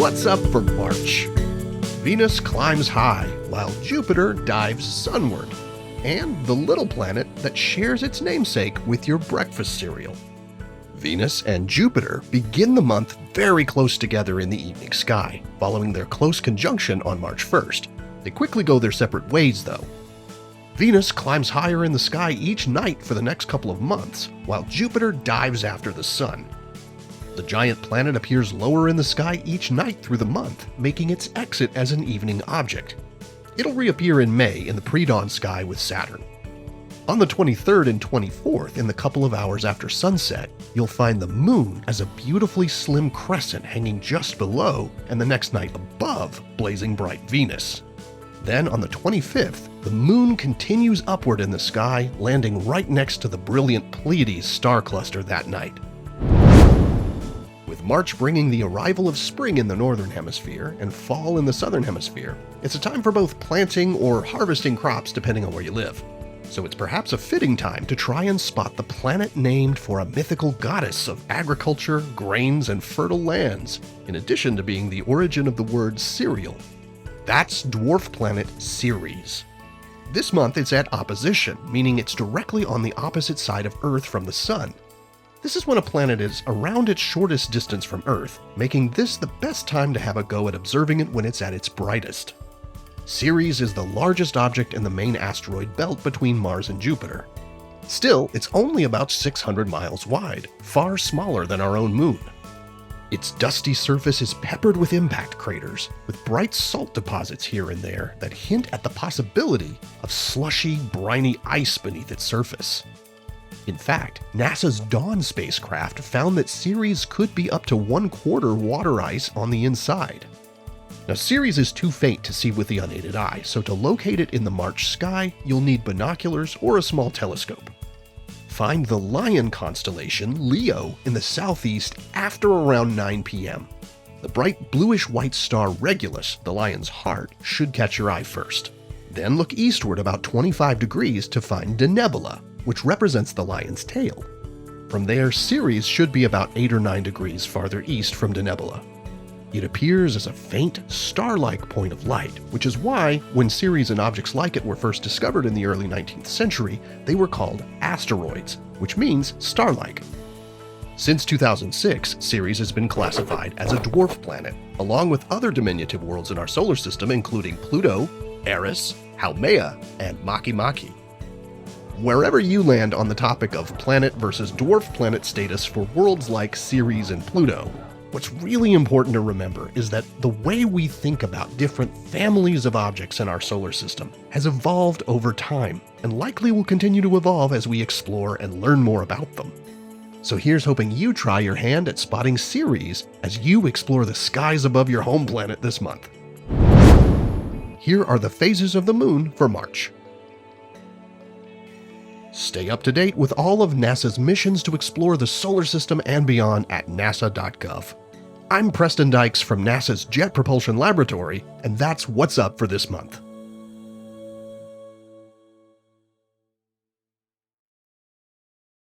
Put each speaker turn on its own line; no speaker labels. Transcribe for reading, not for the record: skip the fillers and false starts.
What's up for March? Venus climbs high while Jupiter dives sunward, and the little planet that shares its namesake with your breakfast cereal. Venus and Jupiter begin the month very close together in the evening sky, following their close conjunction on March 1st. They quickly go their separate ways, though. Venus climbs higher in the sky each night for the next couple of months, while Jupiter dives after the Sun. The giant planet appears lower in the sky each night through the month, making its exit as an evening object. It'll reappear in May in the pre-dawn sky with Saturn. On the 23rd and 24th, in the couple of hours after sunset, you'll find the Moon as a beautifully slim crescent hanging just below, and the next night above blazing bright Venus. Then on the 25th, the Moon continues upward in the sky, landing right next to the brilliant Pleiades star cluster that night. With March bringing the arrival of spring in the northern hemisphere and fall in the southern hemisphere, it's a time for both planting or harvesting crops depending on where you live. So it's perhaps a fitting time to try and spot the planet named for a mythical goddess of agriculture, grains, and fertile lands, in addition to being the origin of the word cereal. That's dwarf planet Ceres. This month it's at opposition, meaning it's directly on the opposite side of Earth from the Sun. This is when a planet is around its shortest distance from Earth, making this the best time to have a go at observing it when it's at its brightest. Ceres is the largest object in the main asteroid belt between Mars and Jupiter. Still, it's only about 600 miles wide, far smaller than our own Moon. Its dusty surface is peppered with impact craters, with bright salt deposits here and there that hint at the possibility of slushy, briny ice beneath its surface. In fact, NASA's Dawn spacecraft found that Ceres could be up to 1/4 water ice on the inside. Now, Ceres is too faint to see with the unaided eye, so to locate it in the March sky, you'll need binoculars or a small telescope. Find the Lion constellation, Leo, in the southeast after around 9 p.m. The bright bluish-white star Regulus, the Lion's heart, should catch your eye first. Then look eastward about 25 degrees to find Denebola, which represents the lion's tail. From there, Ceres should be about 8 or 9 degrees farther east from Denebola. It appears as a faint, star-like point of light, which is why, when Ceres and objects like it were first discovered in the early 19th century, they were called asteroids, which means star-like. Since 2006, Ceres has been classified as a dwarf planet, along with other diminutive worlds in our solar system including Pluto, Eris, Haumea, and Makemake. Wherever you land on the topic of planet versus dwarf planet status for worlds like Ceres and Pluto, what's really important to remember is that the way we think about different families of objects in our solar system has evolved over time and likely will continue to evolve as we explore and learn more about them. So here's hoping you try your hand at spotting Ceres as you explore the skies above your home planet this month. Here are the phases of the Moon for March. Stay up to date with all of NASA's missions to explore the solar system and beyond at nasa.gov. I'm Preston Dykes from NASA's Jet Propulsion Laboratory, and that's what's up for this month.